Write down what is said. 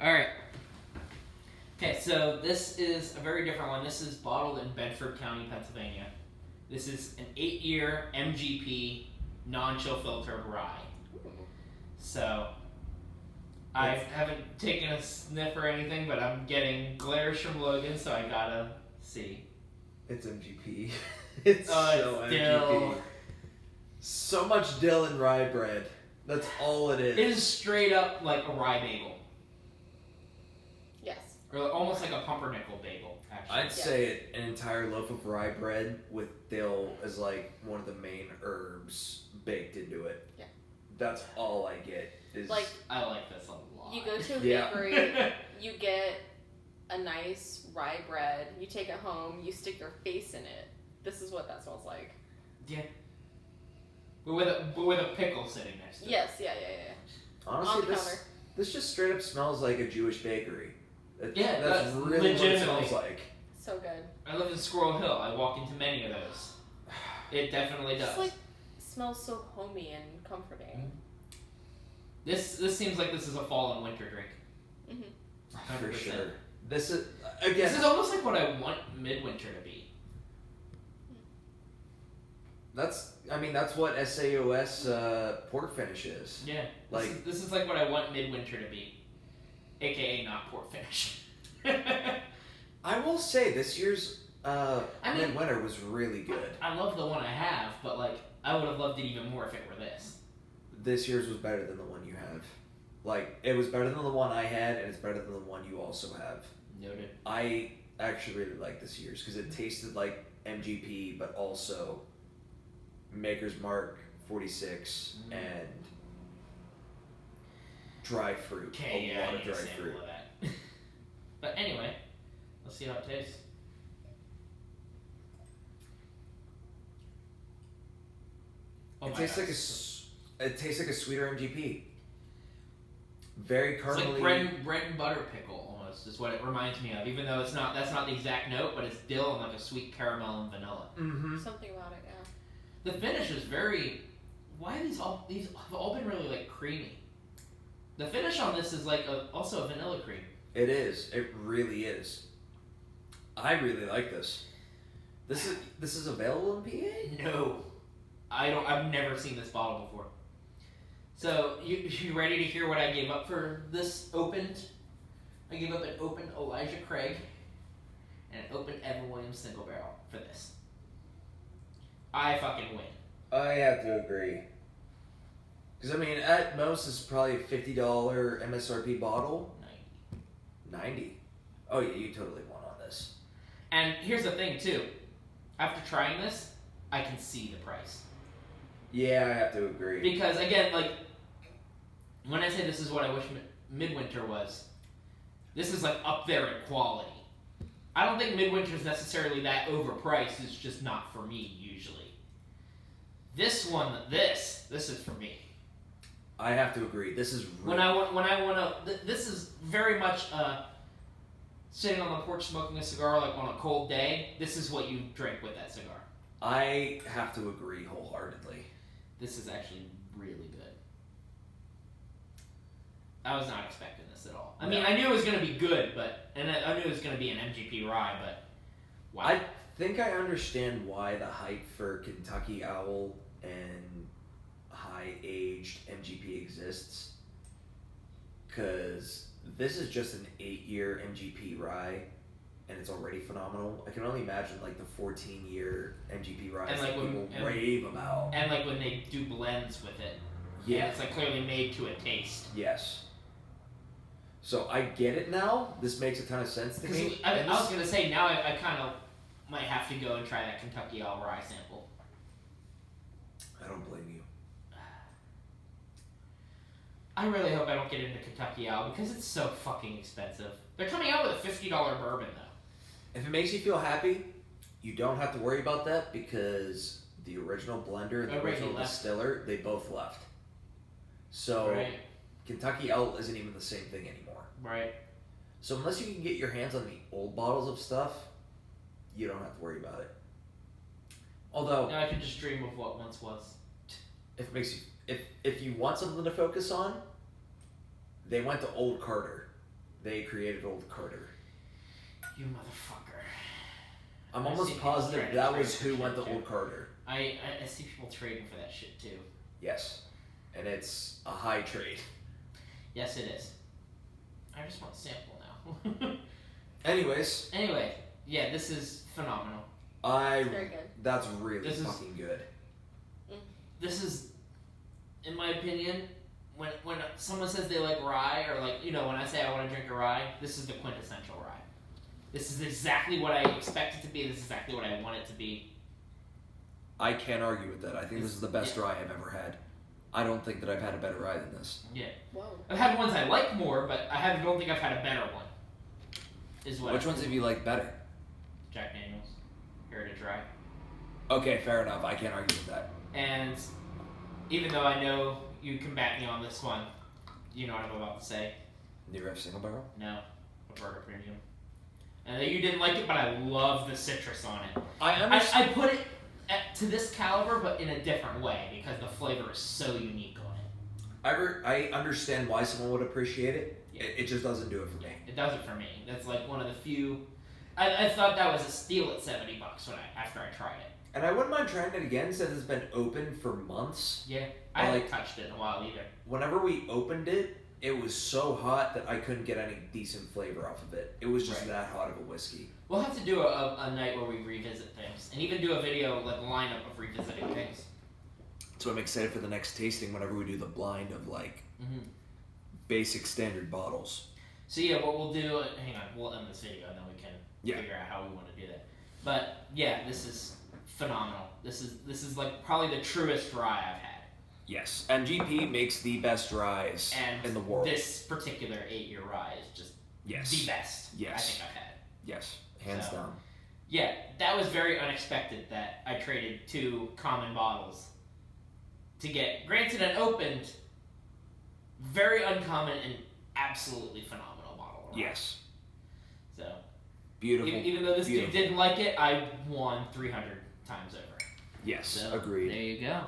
All right. Okay, so this is a very different one. This is bottled in Bedford County, Pennsylvania. This is an 8-year MGP non-chill filtered rye. So, I haven't taken a sniff or anything, but I'm getting glares from Logan, so I gotta see. It's MGP. It's so it's MGP. dill. So much dill and rye bread. That's all it is. It is straight up like a rye bagel. Yes. Or almost like a pumpernickel bagel, actually. I'd say an entire loaf of rye bread with dill is like one of the main herbs baked into it. Yeah. That's all I get. I like this a lot. You go to a bakery, you get a nice rye bread, you take it home, you stick your face in it. This is what that smells like. Yeah. But with a pickle sitting next to it. Yes, yeah. Honestly, this just straight up smells like a Jewish bakery. That's really what it smells like. So good. I live in Squirrel Hill. I walk into many of those. It definitely does. It's like smells so homey and comforting. This seems like this is a fall and winter drink. Mm-hmm. 100%. For sure. This is almost like what I want midwinter to be. That's what SAOS port finish is. Yeah. Like this is like what I want midwinter to be, aka not port finish. I will say this year's midwinter was really good. I love the one I have, but like I would have loved it even more if it were this. This year's was better than the one you have. Like it was better than the one I had, and it's better than the one you also have. Noted. I actually really like this year's because it tasted like MGP, but also Maker's Mark 46 and dry fruit. Okay, a lot of dry fruit. Of that. But anyway, let's see how it tastes. It tastes like a sweeter MGP. Very caramely. It's like bread and butter pickle almost is what it reminds me of. Even though that's not the exact note, but it's dill and like a sweet caramel and vanilla. Mm-hmm. Something about it, yeah. The finish is very. Why are these have all been really like creamy? The finish on this is like also a vanilla cream. It is. It really is. I really like this. This is available in PA? No, I've never seen this bottle before. So you ready to hear what I gave up for this opened? I gave up an open Elijah Craig and an open Evan Williams single barrel for this. I fucking win. I have to agree. Because, I mean, at most, it's probably a $50 MSRP bottle. 90. Oh, yeah, you totally won on this. And here's the thing, too. After trying this, I can see the price. Yeah, I have to agree. Because, again, like, when I say this is what I wish Midwinter was, this is, like, up there in quality. I don't think Midwinter is necessarily that overpriced. It's just not for me, usually. This is for me. I have to agree. This is really... When I want to... This is very much sitting on the porch smoking a cigar, like, on a cold day. This is what you drink with that cigar. I have to agree wholeheartedly. This is actually really good. I was not expecting this at all. I mean, I knew it was going to be good, and I knew it was going to be an MGP rye, but wow. I think I understand why the hype for Kentucky Owl and high-aged MGP exists. Because this is just an 8-year MGP rye, and it's already phenomenal. I can only imagine like the 14-year MGP rye that people rave about. And like when they do blends with it. Yeah. It's like clearly made to a taste. Yes. So I get it now. This makes a ton of sense to me. I was going to say, now I kind of might have to go and try that Kentucky Owl rye sample. I don't blame you. I really hope I don't get into Kentucky Owl because it's so fucking expensive. They're coming out with a $50 bourbon, though. If it makes you feel happy, you don't have to worry about that because the original blender and the original distiller, they both left. So right. Kentucky Owl isn't even the same thing anymore. Right. So unless you can get your hands on the old bottles of stuff, you don't have to worry about it. Although... Now I can just dream of what once was. If it makes you... If you want something to focus on, they went to Old Carter. they created Old Carter. You motherfucker. I'm I've almost seen people positive trying to that trade was for who shit, went to too. Old Carter. I see people trading for that shit too. Yes. And it's a high trade. Yes, it is. I just want a sample now. Anyways. Anyway, yeah, this is phenomenal. Very good. That's really This is- fucking good. This is, in my opinion, when someone says they like rye, or like, you know, when I say I want to drink a rye, this is the quintessential rye. This is exactly what I expect it to be. This is exactly what I want it to be. I can't argue with that. I think this is the best Yeah. rye I've ever had. I don't think that I've had a better rye than this. Yeah. Whoa. I've had ones I like more, but don't think I've had a better one. Is what. Which ones have you liked better? Jack Daniels, Heritage Rye. Okay, fair enough. I can't argue with that. And even though I know you combat me on this one, you know what I'm about to say. New Riff Single Barrel? No, a Burger Premium. And I know you didn't like it, but I love the citrus on it. I put it to this caliber, but in a different way because the flavor is so unique on it. I understand why someone would appreciate it. Yeah. It just doesn't do it for me. It does it for me. That's like one of the few. I thought that was a steal at $70 after I tried it. And I wouldn't mind trying it again since it's been open for months. Yeah, I haven't touched it in a while either. Whenever we opened it, it was so hot that I couldn't get any decent flavor off of it. It was just that hot of a whiskey. We'll have to do a night where we revisit things, and even do a video like lineup of revisiting things. So I'm excited for the next tasting whenever we do the blind of like basic standard bottles. So yeah, what we'll do, hang on, we'll end this video and then we can figure out how we want to do that. But yeah, this is phenomenal. This is like probably the truest rye I've had. Yes, and GP makes the best ryes in the world. This particular 8-year rye is just the best I think I've had. Yes, hands down. Yeah, that was very unexpected that I traded 2 common bottles to get, granted, an opened, very uncommon and absolutely phenomenal bottle of rye. Yes. So, beautiful. Even though this dude didn't like it, I won 300 times over. Yes, So, agreed. There you go.